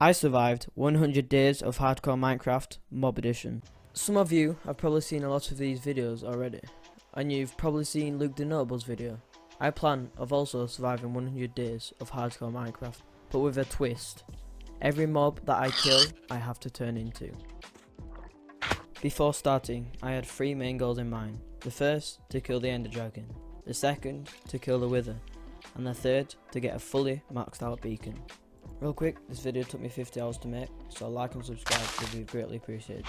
I survived 100 days of hardcore Minecraft mob edition. Some of you have probably seen a lot of these videos already, and you've probably seen Luke Thenotable video. I plan of also surviving 100 days of hardcore Minecraft, but with a twist. Every mob that I kill, I have to turn into. Before starting, I had 3 main goals in mind. The first, to kill the Ender Dragon. The second, to kill the Wither. And the third, to get a fully maxed out beacon. Real quick, this video took me 50 hours to make, so a like and subscribe would be greatly appreciated.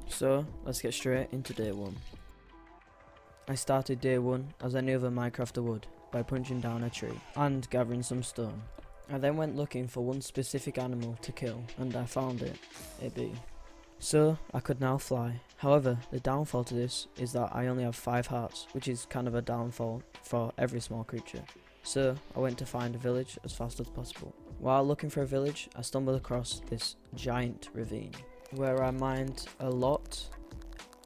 So, let's get straight into day 1. I started day 1 as any other Minecrafter would, by punching down a tree and gathering some stone. I then went looking for one specific animal to kill, and I found it, a bee. So, I could now fly. However, the downfall to this is that I only have 5 hearts, which is kind of a downfall for every small creature. So, I went to find a village as fast as possible. While looking for a village, I stumbled across this giant ravine, where I mined a lot,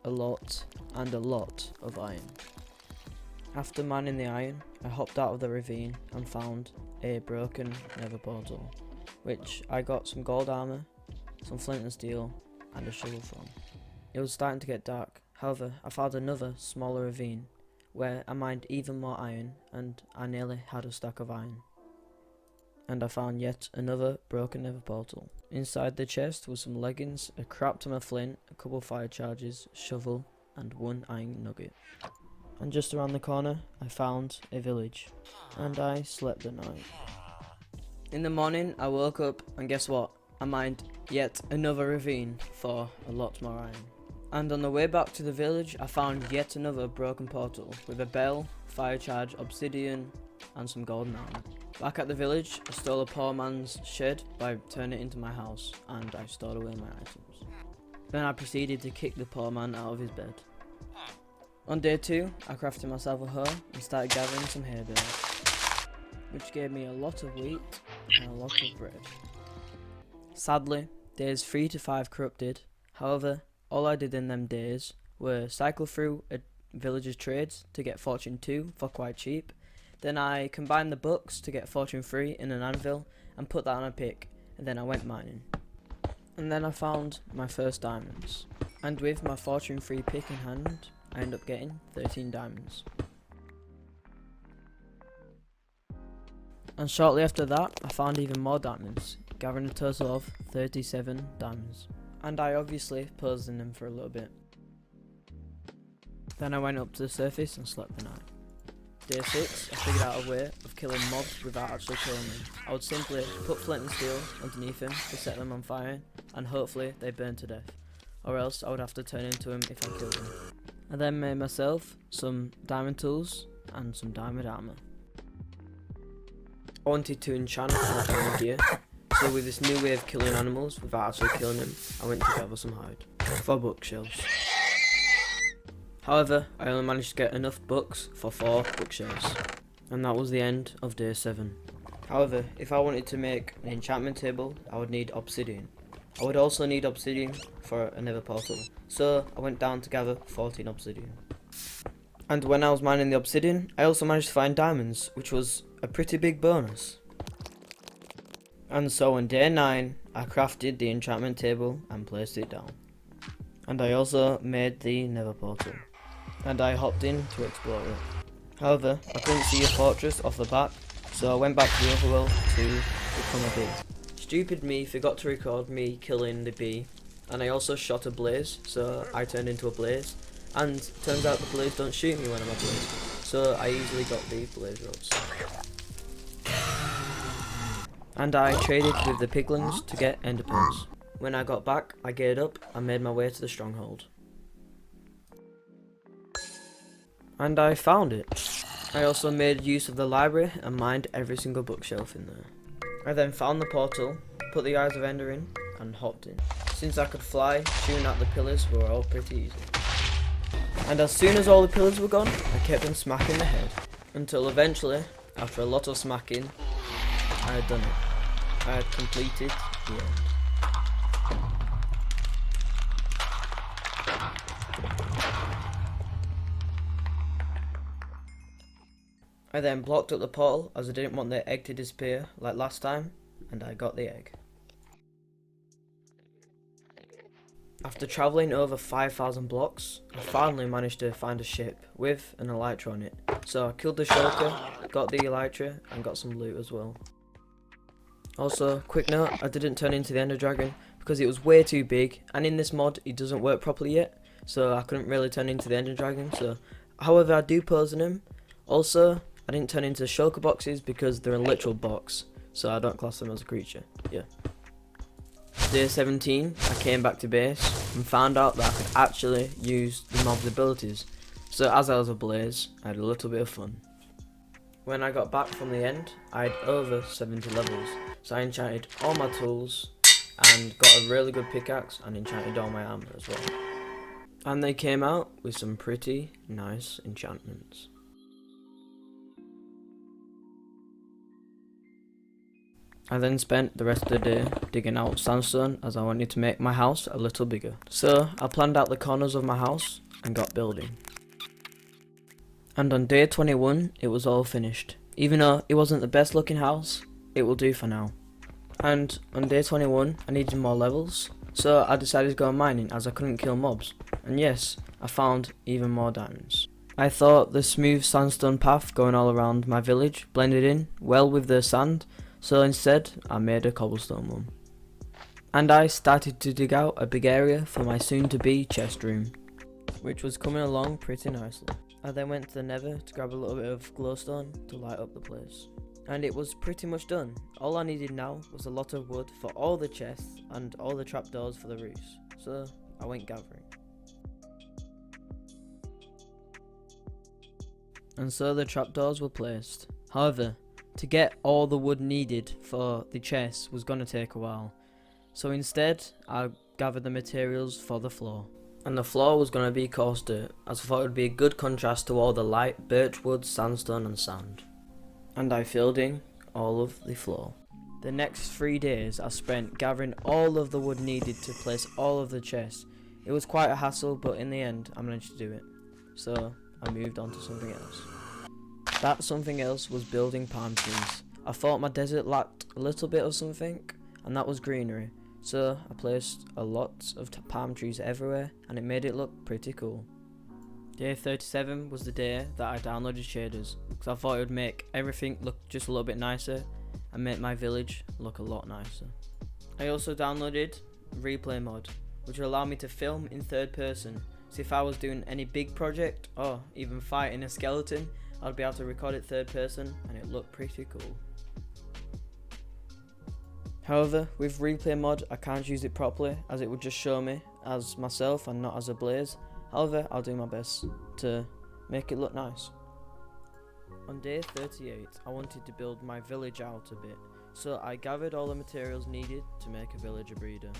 and a lot of iron. After mining the iron, I hopped out of the ravine and found a broken nether portal, which I got some gold armor, some flint and steel, and a shovel from. It was starting to get dark, however I found another smaller ravine, where I mined even more iron, and I nearly had a stack of iron. And I found yet another broken nether portal. Inside the chest was some leggings, a crap ton of flint, a couple fire charges, shovel, and 1 iron nugget. And just around the corner, I found a village, and I slept the night. In the morning, I woke up, and guess what? I mined yet another ravine for a lot more iron. And on the way back to the village, I found yet another broken portal with a bell, fire charge, obsidian, and some golden armor. Back at the village, I stole a poor man's shed by turning it into my house, and I stored away my items. Then I proceeded to kick the poor man out of his bed. On day 2, I crafted myself a hoe and started gathering some hay bales, which gave me a lot of wheat and a lot of bread. Sadly, days 3 to 5 corrupted. However, all I did in them days were cycle through a villager's trades to get fortune 2 for quite cheap. Then I combined the books to get fortune 3 in an anvil and put that on a pick, and then I went mining. And then I found my first diamonds. And with my fortune 3 pick in hand, I ended up getting 13 diamonds. And shortly after that, I found even more diamonds, gathering a total of 37 diamonds. And I obviously posed in them for a little bit. Then I went up to the surface and slept the night. Day 6, I figured out a way of killing mobs without actually killing them. I would simply put flint and steel underneath them to set them on fire, and hopefully they burn to death. Or else I would have to turn into them if I killed them. I then made myself some diamond tools and some diamond armor. I wanted to enchant my diamond gear, so with this new way of killing animals without actually killing them, I went to gather some hide for bookshelves. However, I only managed to get enough books for 4 bookshelves, and that was the end of day 7. However, if I wanted to make an enchantment table, I would need obsidian. I would also need obsidian for a nether portal, so I went down to gather 14 obsidian. And when I was mining the obsidian, I also managed to find diamonds, which was a pretty big bonus. And so on day 9, I crafted the enchantment table and placed it down. And I also made the nether portal, and I hopped in to explore it. However, I couldn't see a fortress off the back, so I went back to the overworld to become a bee. Stupid me forgot to record me killing the bee, and I also shot a blaze, so I turned into a blaze, and turns out the blaze don't shoot me when I'm a blaze, so I easily got the blaze rods. And I traded with the piglins to get ender pearls. When I got back, I geared up and made my way to the stronghold. And I found it. I also made use of the library and mined every single bookshelf in there. I then found the portal, put the Eyes of Ender in, and hopped in. Since I could fly, shooting at the pillars were all pretty easy. And as soon as all the pillars were gone, I kept on smacking the head. Until eventually, after a lot of smacking, I had done it. I had completed the end. I then blocked up the portal as I didn't want the egg to disappear like last time, and I got the egg. After travelling over 5,000 blocks, I finally managed to find a ship with an elytra on it. So I killed the shulker, got the elytra and got some loot as well. Also, quick note, I didn't turn into the ender dragon because it was way too big, and in this mod it doesn't work properly yet, so I couldn't really turn into the ender dragon. So, however, I do pose in him. Also, I didn't turn into shulker boxes because they're a literal box, so I don't class them as a creature. Yeah. Day 17, I came back to base and found out that I could actually use the mob's abilities. So as I was ablaze, I had a little bit of fun. When I got back from the end, I had over 70 levels, so I enchanted all my tools and got a really good pickaxe and enchanted all my armor as well. And they came out with some pretty nice enchantments. I then spent the rest of the day digging out sandstone as I wanted to make my house a little bigger. So I planned out the corners of my house and got building. And on day 21 it was all finished. Even though it wasn't the best looking house, it will do for now. And on day 21 I needed more levels, so I decided to go mining as I couldn't kill mobs. And yes, I found even more diamonds. I thought the smooth sandstone path going all around my village blended in well with the sand, so instead I made a cobblestone one. And I started to dig out a big area for my soon to be chest room, which was coming along pretty nicely. I then went to the nether to grab a little bit of glowstone to light up the place. And it was pretty much done. All I needed now was a lot of wood for all the chests and all the trapdoors for the roofs. So I went gathering. And so the trapdoors were placed. However, to get all the wood needed for the chests was going to take a while. So instead, I gathered the materials for the floor. And the floor was going to be coarse dirt, as I thought it would be a good contrast to all the light birchwood, sandstone and sand. And I filled in all of the floor. The next 3 days I spent gathering all of the wood needed to place all of the chests. It was quite a hassle, but in the end I managed to do it. So I moved on to something else. That something else was building palm trees. I thought my desert lacked a little bit of something, and that was greenery. So I placed a lot of palm trees everywhere, and it made it look pretty cool. Day 37 was the day that I downloaded shaders, because I thought it would make everything look just a little bit nicer, and make my village look a lot nicer. I also downloaded replay mod, which will allow me to film in third person, so if I was doing any big project, or even fighting a skeleton, I'd be able to record it third person and it looked pretty cool. However, with replay mod I can't use it properly as it would just show me as myself and not as a blaze. However, I'll do my best to make it look nice. On day 38 I wanted to build my village out a bit, so I gathered all the materials needed to make a villager breeder.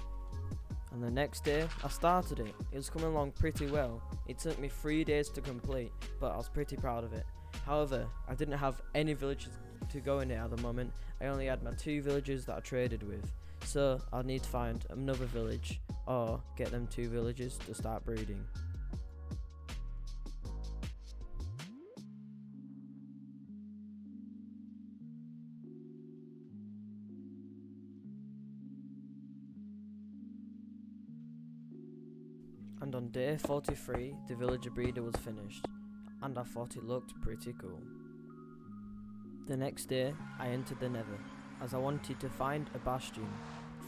And the next day I started it. It was coming along pretty well. It took me 3 days to complete, but I was pretty proud of it. However, I didn't have any villages to go in it at the moment. I only had my 2 villagers that I traded with, so I'll need to find another village or get them 2 villagers to start breeding. And on day 43 the villager breeder was finished, and I thought it looked pretty cool. The next day I entered the nether, as I wanted to find a bastion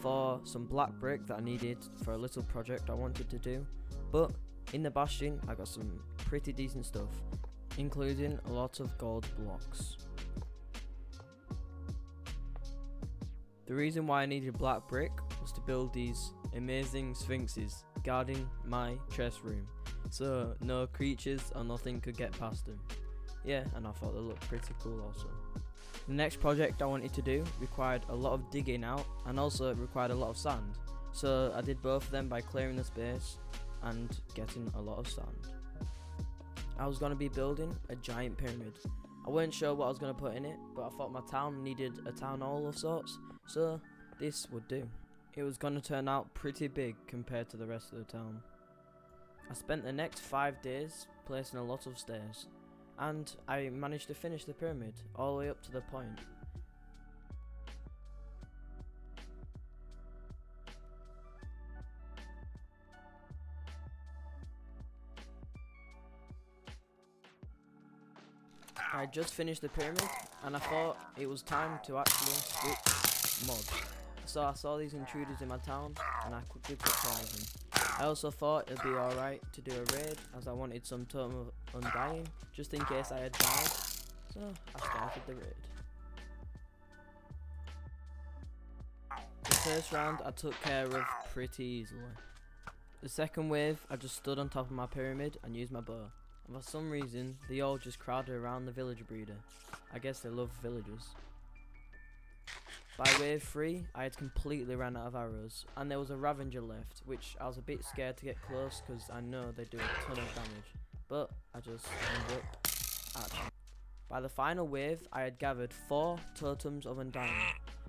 for some black brick that I needed for a little project I wanted to do, but in the bastion I got some pretty decent stuff, including a lot of gold blocks. The reason why I needed black brick was to build these amazing sphinxes guarding my chest room, so no creatures or nothing could get past them. Yeah, and I thought they looked pretty cool also. The next project I wanted to do required a lot of digging out, and also it required a lot of sand, so I did both of them by clearing the space and getting a lot of sand. I was going to be building a giant pyramid. I weren't sure what I was going to put in it, but I thought my town needed a town hall of sorts, so this would do. It was going to turn out pretty big compared to the rest of the town. I spent the next 5 days placing a lot of stairs, and I managed to finish the pyramid all the way up to the point. I just finished the pyramid and I thought it was time to actually switch mods. So I saw these intruders in my town and I quickly took care of them. I also thought it'd be alright to do a raid as I wanted some totem of undying just in case I had died. So I started the raid. The first round I took care of pretty easily. The second wave I just stood on top of my pyramid and used my bow. And for some reason they all just crowded around the villager breeder. I guess they love villagers. By wave 3 I had completely ran out of arrows and there was a Ravager left, which I was a bit scared to get close because I know they do a ton of damage. But I just ended up acting. By the final wave I had gathered 4 totems of undying.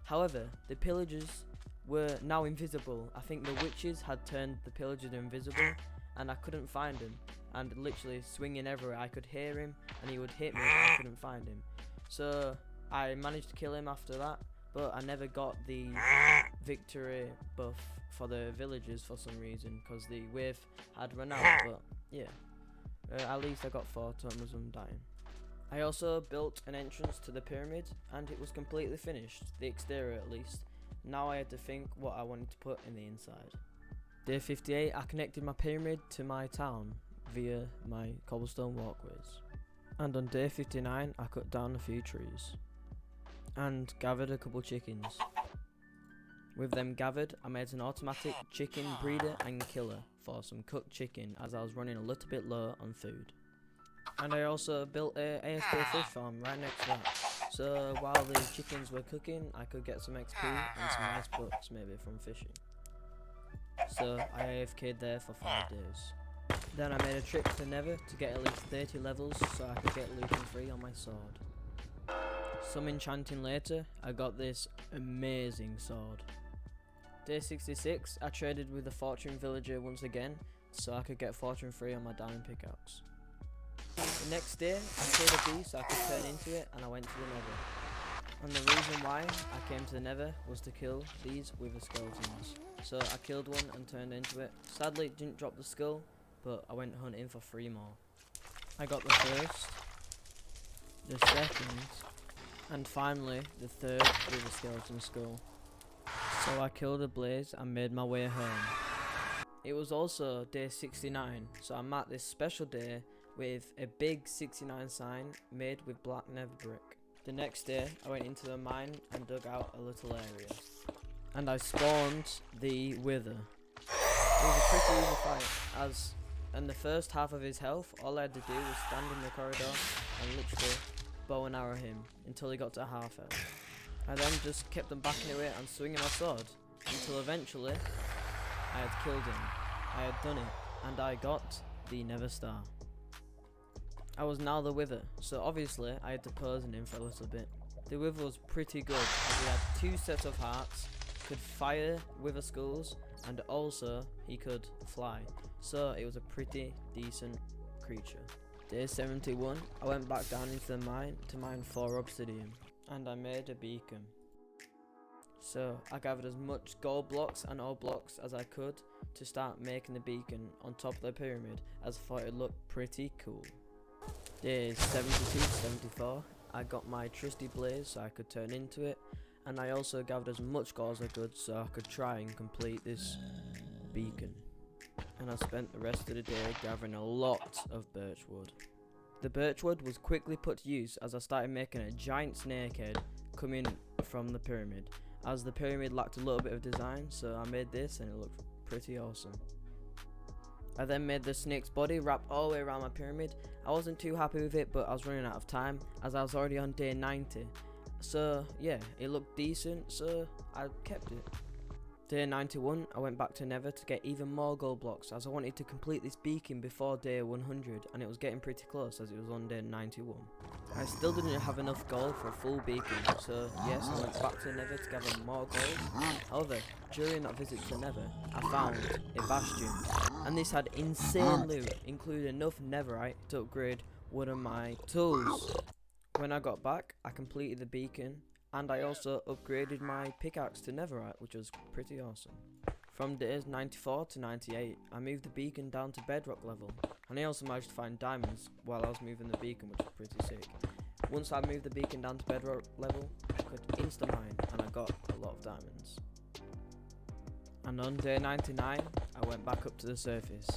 However, the pillagers were now invisible. I think the witches had turned the pillagers invisible and I couldn't find him. And literally swinging everywhere, I could hear him and he would hit me but I couldn't find him. So I managed to kill him after that, but I never got the victory buff for the villagers for some reason because the wave had run out. But yeah, at least I got 4 totems of undying. I also built an entrance to the pyramid and it was completely finished, the exterior at least. Now I had to think what I wanted to put in the inside. Day 58 I connected my pyramid to my town via my cobblestone walkways. And on day 59 I cut down a few trees and gathered a couple chickens. With them gathered I made an automatic chicken breeder and killer for some cooked chicken as I was running a little bit low on food. And I also built a ASP fish farm right next to that. So while the chickens were cooking, I could get some XP and some nice bucks maybe from fishing. So I AFK'd there for 5 days. Then I made a trip to Nether to get at least 30 levels so I could get looting free on my sword. Some enchanting later, I got this amazing sword. Day 66, I traded with the fortune villager once again so I could get fortune free on my diamond pickaxe. The next day, I killed a bee so I could turn into it and I went to the Nether. And the reason why I came to the Nether was to kill these wither skeletons. So I killed one and turned into it. Sadly it didn't drop the skull, but I went hunting for 3 more. I got the first, the second, and finally the third wither skeleton skull. So I killed a blaze and made my way home. It was also day 69, so I marked this special day with a big 69 sign made with black nether brick. The next day I went into the mine and dug out a little area. And I spawned the wither. It was a pretty easy fight as in the first half of his health all I had to do was stand in the corridor and literally bow and arrow him until he got to half health. I then just kept on backing away and swinging my sword until eventually I had killed him. I had done it and I got the Nether Star. I was now the wither, so obviously I had to pose in him for a little bit. The wither was pretty good as he had 2 sets of hearts, could fire wither skulls, and also he could fly. So it was a pretty decent creature. Day 71, I went back down into the mine to mine 4 obsidian, and I made a beacon. So I gathered as much gold blocks and ore blocks as I could to start making the beacon on top of the pyramid as I thought it looked pretty cool. Days 72 to 74, I got my trusty blaze so I could turn into it, and I also gathered as much gold as I could so I could try and complete this beacon. And I spent the rest of the day gathering a lot of birch wood. The birch wood was quickly put to use as I started making a giant snake head coming from the pyramid, as the pyramid lacked a little bit of design, so I made this and it looked pretty awesome. I then made the snake's body wrapped all the way around my pyramid. I wasn't too happy with it, but I was running out of time as I was already on day 90. So yeah, it looked decent, so I kept it. Day 91, I went back to Nether to get even more gold blocks as I wanted to complete this beacon before day 100 and it was getting pretty close as it was on day 91. I still didn't have enough gold for a full beacon, so yes, I went back to Nether to gather more gold. However, during that visit to Nether, I found a bastion, and this had insane loot, including enough netherite to upgrade one of my tools. When I got back, I completed the beacon, and I also upgraded my pickaxe to netherite, which was pretty awesome. From days 94 to 98, I moved the beacon down to bedrock level, and I also managed to find diamonds while I was moving the beacon, which was pretty sick. Once I moved the beacon down to bedrock level, I could insta-mine and I got a lot of diamonds. And on day 99, I went back up to the surface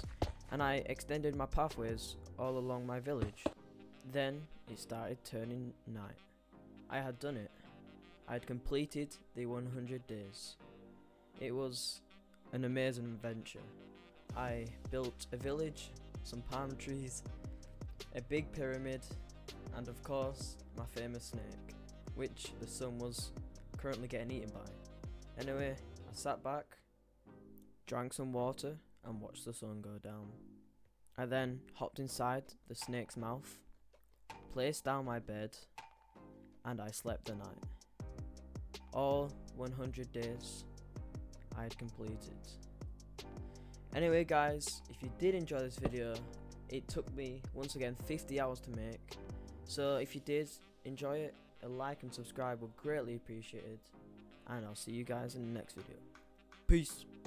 and I extended my pathways all along my village. Then it started turning night. I had done it. I had completed the 100 days. It was an amazing adventure. I built a village, some palm trees, a big pyramid, and of course my famous snake, which the sun was currently getting eaten by. Anyway, I sat back, drank some water and watched the sun go down. I then hopped inside the snake's mouth, placed down my bed, and I slept the night. All 100 days I had completed. Anyway guys, if you did enjoy this video, it took me once again 50 hours to make, so if you did enjoy it, a like and subscribe would greatly appreciated, and I'll see you guys in the next video. Peace.